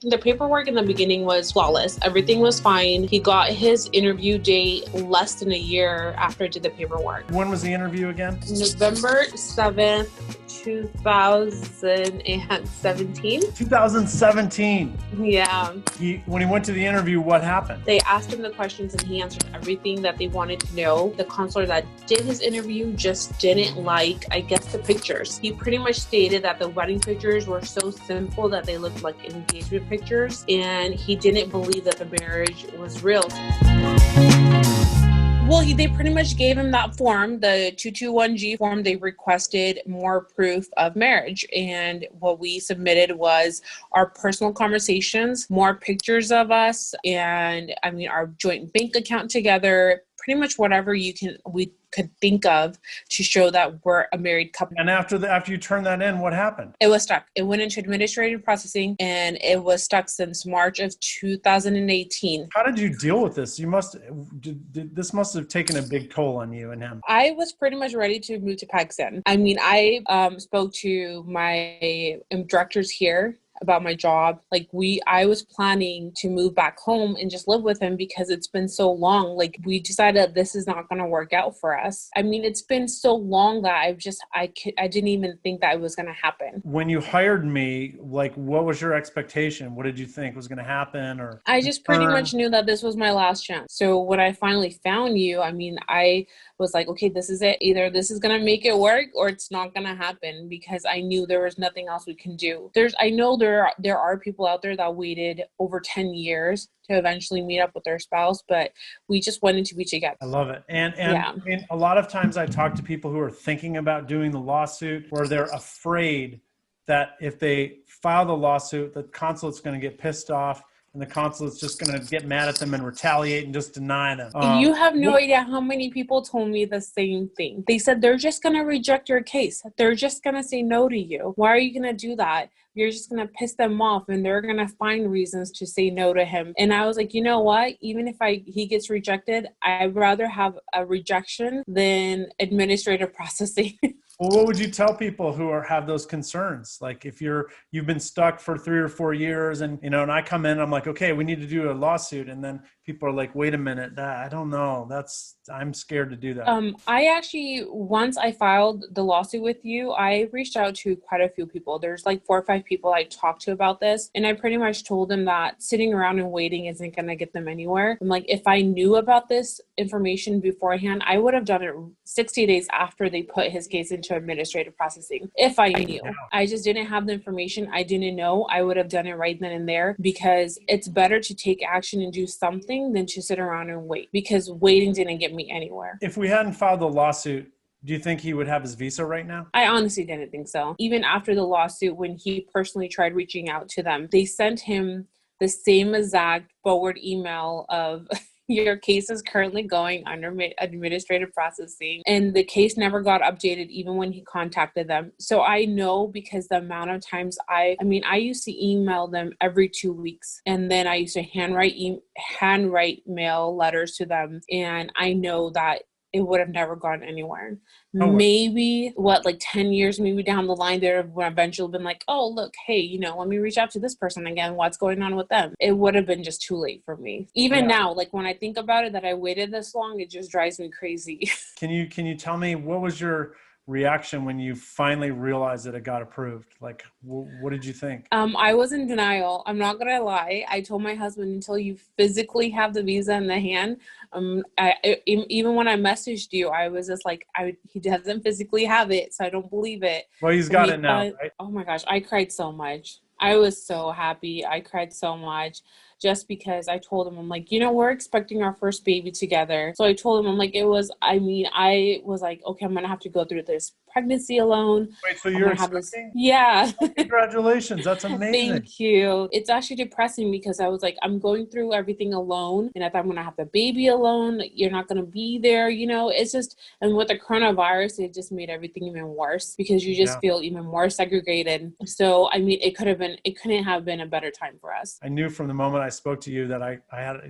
The paperwork in the beginning was flawless. Everything was fine. He got his interview date less than a year after I did the paperwork. When was the interview again? November 7th, 2017. 2017. Yeah. When he went to the interview, what happened? They asked him the questions and he answered everything that they wanted to know. The counselor that did his interview just didn't like, I guess, the pictures. He pretty much stated that the wedding pictures were so simple that they looked like engagement pictures, and he didn't believe that the marriage was real. Well, they pretty much gave him that form, the 221G form. They requested more proof of marriage. And what we submitted was our personal conversations, more pictures of us, and our joint bank account together, pretty much whatever we could think of to show that we're a married couple. And after you turned that in, what happened? It was stuck. It went into administrative processing, and it was stuck since March of 2018. How did you deal with this? This must have taken a big toll on you and him. I was pretty much ready to move to Pakistan. I spoke to my directors here about my job. I was planning to move back home and just live with him because it's been so long. We decided this is not going to work out for us. It's been so long that I didn't even think that it was going to happen. When you hired me, what was your expectation? What did you think was going to happen? Or I just pretty much knew that this was my last chance. So when I finally found you, I was like, okay, this is it. Either this is going to make it work or it's not going to happen, because I knew there was nothing else we can do. I know there are people out there that waited over 10 years to eventually meet up with their spouse, but we just wanted to be together. I love it. And yeah. A lot of times I talk to people who are thinking about doing the lawsuit, or they're afraid that if they file the lawsuit, the consulate's going to get pissed off, and the consulate's just going to get mad at them and retaliate and just deny them. You have no idea how many people told me the same thing. They said, they're just going to reject your case. They're just going to say no to you. Why are you going to do that? You're just going to piss them off, and they're going to find reasons to say no to him. And I was like, you know what? Even if he gets rejected, I'd rather have a rejection than administrative processing. Well, what would you tell people who have those concerns? Like if you've been stuck for 3 or 4 years and I come in, I'm like, okay, we need to do a lawsuit. And then people are like, wait a minute, I don't know. I'm scared to do that. I actually, once I filed the lawsuit with you, I reached out to quite a few people. There's 4 or 5 people I talked to about this. And I pretty much told them that sitting around and waiting isn't going to get them anywhere. I'm like, if I knew about this information beforehand, I would have done it 60 days after they put his case into administrative processing. If I knew. I just didn't have the information. I didn't know. I would have done it right then and there, because it's better to take action and do something than to sit around and wait, because waiting didn't get me anywhere. If we hadn't filed the lawsuit, do you think he would have his visa right now? I honestly didn't think so. Even after the lawsuit, when he personally tried reaching out to them, they sent him the same exact forward email of your case is currently going under administrative processing, and the case never got updated even when he contacted them. So I know, because the amount of times I used to email them every 2 weeks, and then I used to handwrite mail letters to them, and I know that it would have never gone anywhere. Maybe 10 years maybe down the line, there would have eventually been like, oh, look, hey, let me reach out to this person again. What's going on with them? It would have been just too late for me. Even now, when I think about it, that I waited this long, it just drives me crazy. Can you tell me, what was your reaction when you finally realized that it got approved? What did you think? I was in denial. I'm not gonna lie. I told my husband, until you physically have the visa in the hand, even when I messaged you, I was just like, he doesn't physically have it, so I don't believe it. Well, he's got it now, right? Oh my gosh, I cried so much. I was so happy. I cried so much, just because I told him, I'm like, we're expecting our first baby together. So I told him, I'm like, I was like, okay, I'm going to have to go through this pregnancy alone. Wait, so you're expecting? Yeah. Congratulations. That's amazing. Thank you. It's actually depressing, because I was like, I'm going through everything alone. And if I'm going to have the baby alone, you're not going to be there. It's just, and with the coronavirus, it just made everything even worse, because you just feel even more segregated. So, it couldn't have been a better time for us. I knew from the moment I spoke to you that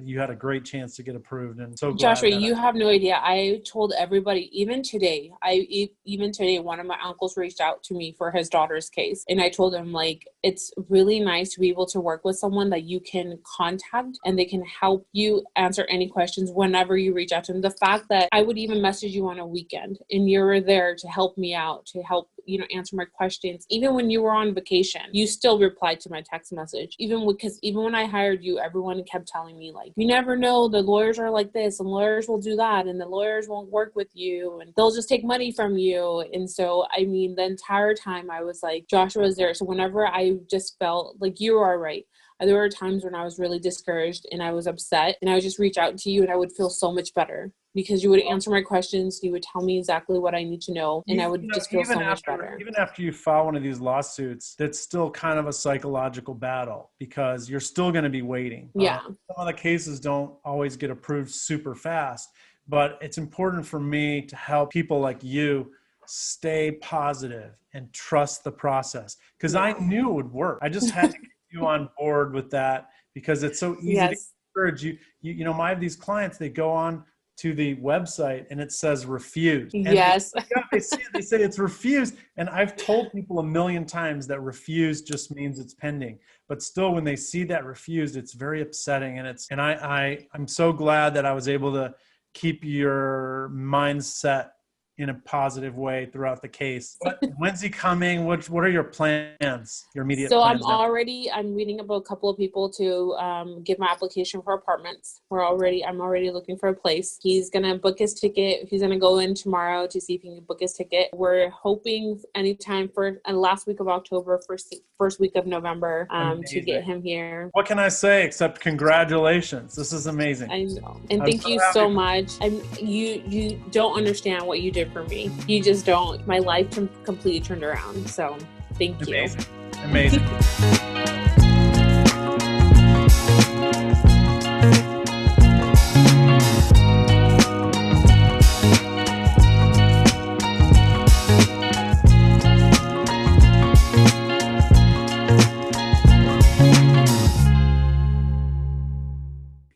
you had a great chance to get approved, and so glad Joshua, you have no idea. I told everybody, even today, one of my uncles reached out to me for his daughter's case. And I told him, like, it's really nice to be able to work with someone that you can contact and they can help you answer any questions whenever you reach out to them. The fact that I would even message you on a weekend and you're there to help me out, to help, answer my questions. Even when you were on vacation, you still replied to my text message. Even when I hired you, everyone kept telling me, like, you never know, the lawyers are like this and lawyers will do that and the lawyers won't work with you and they'll just take money from you. And so, the entire time I was like, Joshua is there. So whenever I just felt like you are right, there were times when I was really discouraged and I was upset, and I would just reach out to you and I would feel so much better because you would answer my questions. You would tell me exactly what I need to know, and I would just feel so much better. Even after you file one of these lawsuits, that's still kind of a psychological battle because you're still going to be waiting. Yeah. Some of the cases don't always get approved super fast, but it's important for me to help people like you stay positive and trust the process, because I knew it would work. I just had to get you on board with that because it's so easy to encourage you. I have these clients, they go on to the website and it says refused. And they say it's refused. And I've told people a million times that refused just means it's pending. But still, when they see that refused, it's very upsetting. And I'm so glad that I was able to keep your mindset in a positive way throughout the case. When's he coming? What are your plans? Your immediate plans? I'm meeting up with a couple of people to give my application for apartments. I'm already looking for a place. He's gonna book his ticket. He's gonna go in tomorrow to see if he can book his ticket. We're hoping anytime for last week of October, first week of November, to get him here. What can I say except congratulations? This is amazing. I know, and thank you so much. You don't understand what you did for me. You just don't. My life completely turned around. So thank you. Amazing.